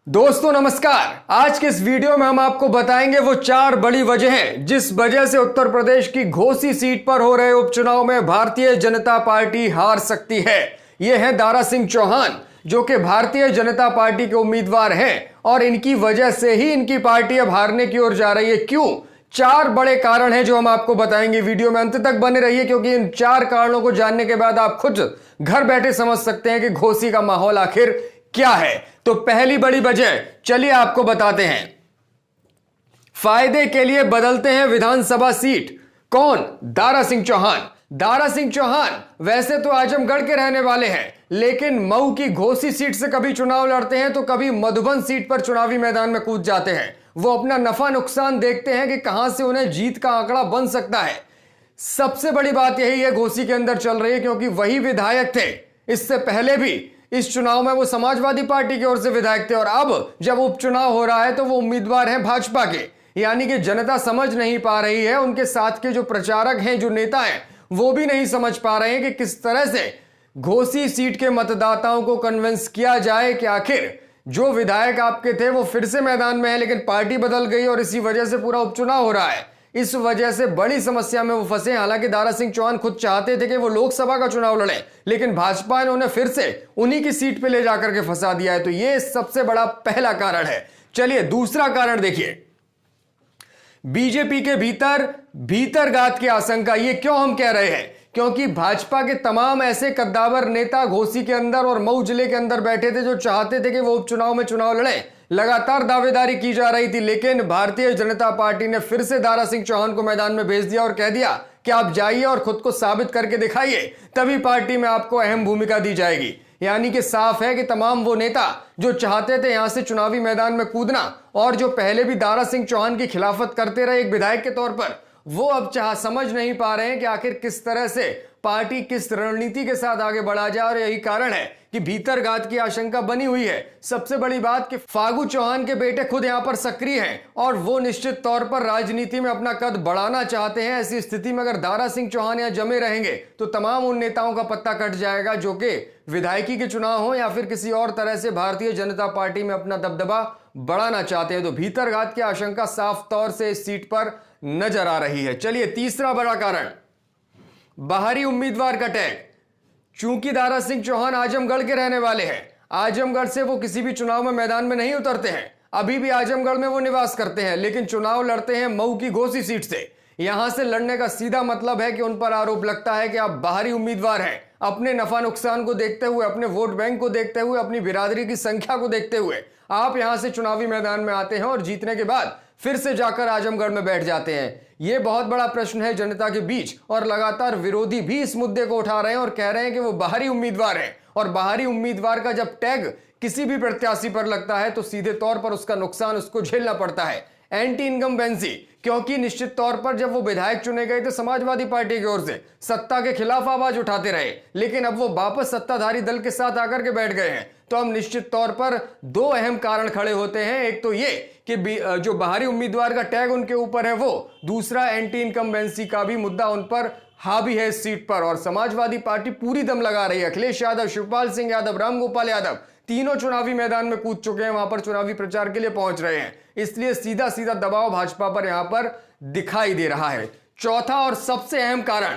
दोस्तों नमस्कार। आज के इस वीडियो में हम आपको बताएंगे वो 4 बड़ी वजहें जिस वजह से उत्तर प्रदेश की घोसी सीट पर हो रहे उपचुनाव में भारतीय जनता पार्टी हार सकती है। ये हैं दारा सिंह चौहान, जो कि भारतीय जनता पार्टी के उम्मीदवार हैं और इनकी वजह से ही इनकी पार्टी अब हारने की ओर जा रही है। क्यों? 4 बड़े कारण हैं जो हम आपको बताएंगे। वीडियो में अंत तक बने रहिए, क्योंकि इन 4 कारणों को जानने के बाद आप खुद घर बैठे समझ सकते हैं कि घोसी का माहौल आखिर क्या है। तो पहली बड़ी वजह चलिए आपको बताते हैं। फायदे के लिए बदलते हैं विधानसभा सीट। कौन? दारा सिंह चौहान। दारा सिंह चौहान वैसे तो आजमगढ़ के रहने वाले हैं, लेकिन मऊ की घोसी सीट से कभी चुनाव लड़ते हैं तो कभी मधुबन सीट पर चुनावी मैदान में कूद जाते हैं। वो अपना नफा नुकसान देखते हैं कि कहां से उन्हें जीत का आंकड़ा बन सकता है। सबसे बड़ी बात यही है घोसी के अंदर चल रही है, क्योंकि वही विधायक थे इससे पहले भी इस चुनाव में वो समाजवादी पार्टी की ओर से विधायक थे, और अब जब उपचुनाव हो रहा है तो वो उम्मीदवार हैं भाजपा के। यानी कि जनता समझ नहीं पा रही है, उनके साथ के जो प्रचारक हैं, जो नेता हैं, वो भी नहीं समझ पा रहे हैं कि किस तरह से घोसी सीट के मतदाताओं को कन्विंस किया जाए कि आखिर जो विधायक आपके थे वो फिर से मैदान में है, लेकिन पार्टी बदल गई और इसी वजह से पूरा उपचुनाव हो रहा है। इस वजह से बड़ी समस्या में वो फंसे। हालांकि दारा सिंह चौहान खुद चाहते थे कि वो लोकसभा का चुनाव लड़े, लेकिन भाजपा ने उन्हें फिर से उन्हीं की सीट पे ले जाकर के फंसा दिया है। तो ये सबसे बड़ा पहला कारण है। चलिए दूसरा कारण देखिए, बीजेपी के भीतरघात की आशंका। ये क्यों हम कह रहे हैं? क्योंकि भाजपा के तमाम ऐसे कद्दावर नेता घोसी के अंदर और मऊ जिले के अंदर बैठे थे जो चाहते थे कि वो उपचुनाव में चुनाव लड़े। लगातार दावेदारी की जा रही थी, लेकिन भारतीय जनता पार्टी ने फिर से दारा सिंह चौहान को मैदान में भेज दिया और कह दिया कि आप जाइए और खुद को साबित करके दिखाइए, तभी पार्टी में आपको अहम भूमिका दी जाएगी। यानी कि साफ है कि तमाम वो नेता जो चाहते थे यहां से चुनावी मैदान में कूदना और जो पहले भी दारा सिंह चौहान की खिलाफत करते रहे एक विधायक के तौर पर, वो अब समझ नहीं पा रहे हैं कि आखिर किस तरह से पार्टी किस रणनीति के साथ आगे बढ़ा जाए। और यही कारण है कि भीतरघात की आशंका बनी हुई है। सबसे बड़ी बात कि फागू चौहान के बेटे खुद यहां पर सक्रिय हैं और वो निश्चित तौर पर राजनीति में अपना कद बढ़ाना चाहते हैं। ऐसी स्थिति में अगर दारा सिंह चौहान यहां जमे रहेंगे तो तमाम उन नेताओं का पत्ता कट जाएगा जो कि विधायकी के चुनाव हो या फिर किसी और तरह से भारतीय जनता पार्टी में अपना दबदबा बढ़ाना चाहते हैं। तो भीतरघात की आशंका साफ तौर से इस सीट पर नजर आ रही है। चलिए तीसरा बड़ा कारण, बाहरी उम्मीदवार का टैग। चूंकि दारा सिंह चौहान आजमगढ़ के रहने वाले हैं, आजमगढ़ से वो किसी भी चुनाव में मैदान में नहीं उतरते हैं। अभी भी आजमगढ़ में वो निवास करते हैं, लेकिन चुनाव लड़ते हैं मऊ की घोसी सीट से। यहां से लड़ने का सीधा मतलब है कि उन पर आरोप लगता है कि आप बाहरी उम्मीदवार हैं। अपने नफा नुकसान को देखते हुए, अपने वोट बैंक को देखते हुए, अपनी बिरादरी की संख्या को देखते हुए आप यहां से चुनावी मैदान में आते हैं और जीतने के बाद फिर से जाकर आजमगढ़ में बैठ जाते हैं। यह बहुत बड़ा प्रश्न है जनता के बीच, और लगातार विरोधी भी इस मुद्दे को उठा रहे हैं और कह रहे हैं कि वो बाहरी उम्मीदवार हैं। और बाहरी उम्मीदवार का जब टैग किसी भी प्रत्याशी पर लगता है तो सीधे तौर पर उसका नुकसान उसको झेलना पड़ता है। एंटी इनकम्बेंसी, क्योंकि निश्चित तौर पर जब वो विधायक चुने गए थे समाजवादी पार्टी की ओर से, सत्ता के खिलाफ आवाज उठाते रहे, लेकिन अब वो वापस सत्ताधारी दल के साथ आकर के बैठ गए हैं। तो हम निश्चित तौर पर 2 अहम कारण खड़े होते हैं। एक तो ये कि जो बाहरी उम्मीदवार का टैग उनके ऊपर है वो, दूसरा एंटी इनकम्बेंसी का भी मुद्दा उन पर हावी है इस सीट पर। और समाजवादी पार्टी पूरी दम लगा रही है। अखिलेश यादव, शिवपाल सिंह यादव, रामगोपाल यादव तीनों चुनावी मैदान में कूद चुके हैं, वहां पर चुनावी प्रचार के लिए पहुंच रहे हैं। इसलिए सीधा सीधा दबाव भाजपा पर यहां पर दिखाई दे रहा है। चौथा और सबसे अहम कारण,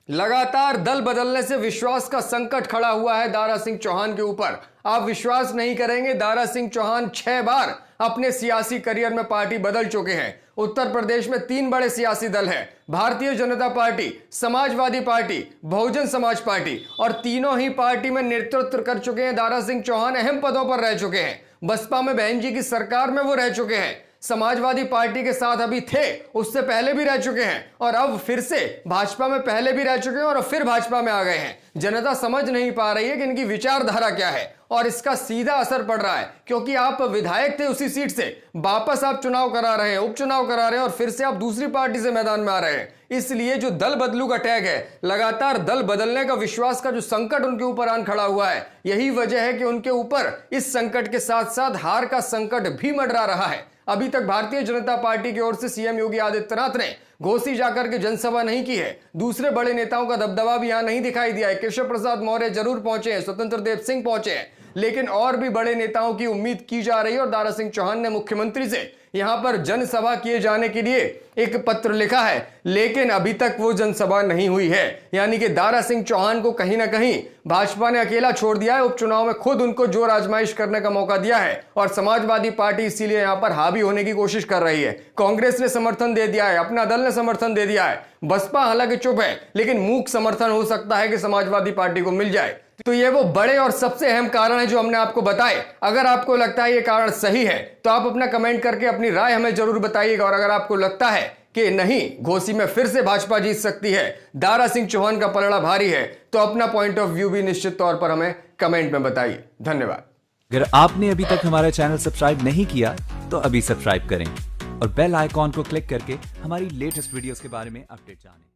लगातार दल बदलने से विश्वास का संकट खड़ा हुआ है दारा सिंह चौहान के ऊपर। आप विश्वास नहीं करेंगे, दारा सिंह चौहान 6 बार अपने सियासी करियर में पार्टी बदल चुके हैं। उत्तर प्रदेश में 3 बड़े सियासी दल हैं, Bharatiya Janata party, Samajwadi party, Bahujan Samaj party, और तीनों ही पार्टी में नेतृत्व कर चुके हैं दारा सिंह चौहान। अहम पदों पर रह चुके हैं। बसपा में बहन जी की सरकार में वो रह चुके हैं। समाजवादी पार्टी के साथ अभी थे, उससे पहले भी रह चुके हैं, और अब फिर से भाजपा में पहले भी रह चुके हैं और अब फिर भाजपा में आ गए हैं। जनता समझ नहीं पा रही है कि इनकी विचारधारा क्या है, और इसका सीधा असर पड़ रहा है। क्योंकि आप विधायक थे उसी सीट से, वापस आप चुनाव करा रहे हैं, उपचुनाव करा रहे हैं, और फिर से आप दूसरी पार्टी से मैदान में आ रहे हैं। इसलिए जो दल बदलू का टैग है, लगातार दल बदलने का विश्वास का जो संकट उनके ऊपर आन खड़ा हुआ है, यही वजह है कि उनके ऊपर इस संकट के साथ साथ हार का संकट भी मंडरा रहा है। अभी तक भारतीय जनता पार्टी की ओर से सीएम योगी आदित्यनाथ ने घोसी जाकर के जनसभा नहीं की है। दूसरे बड़े नेताओं का दबदबा भी यहां नहीं दिखाई दिया है। केशव प्रसाद मौर्य जरूर पहुंचे हैं, स्वतंत्र देव सिंह पहुंचे हैं, लेकिन और भी बड़े नेताओं की उम्मीद की जा रही है और दारा सिंह चौहान ने मुख्यमंत्री से यहां पर जनसभा किए जाने के लिए एक पत्र लिखा है, लेकिन अभी तक वो जनसभा नहीं हुई है। यानी कि दारा सिंह चौहान को कहीं ना कहीं भाजपा ने अकेला छोड़ दिया है। उपचुनाव में खुद उनको जोर आजमाइश करने का मौका दिया है और समाजवादी पार्टी इसीलिए यहां पर हावी होने की कोशिश कर रही है। कांग्रेस ने समर्थन दे दिया है, अपना दल ने समर्थन दे दिया है, बसपा हालांकि चुप है, लेकिन मूक समर्थन हो सकता है कि समाजवादी पार्टी को मिल जाए। तो ये वो बड़े और सबसे अहम कारण है जो हमने आपको बताए। अगर आपको लगता है ये कारण सही है तो आप अपना कमेंट करके अपनी राय हमें जरूर बताइएगा, और अगर आपको लगता है कि नहीं, घोसी में फिर से भाजपा जीत सकती है, दारा सिंह चौहान का पलड़ा भारी है, तो अपना पॉइंट ऑफ व्यू भी निश्चित तौर पर हमें कमेंट में बताइए। धन्यवाद। अगर आपने अभी तक हमारा चैनल सब्सक्राइब नहीं किया तो अभी सब्सक्राइब करें और बेल आइकॉन को क्लिक करके हमारी लेटेस्ट वीडियोस के बारे में अपडेट जानें।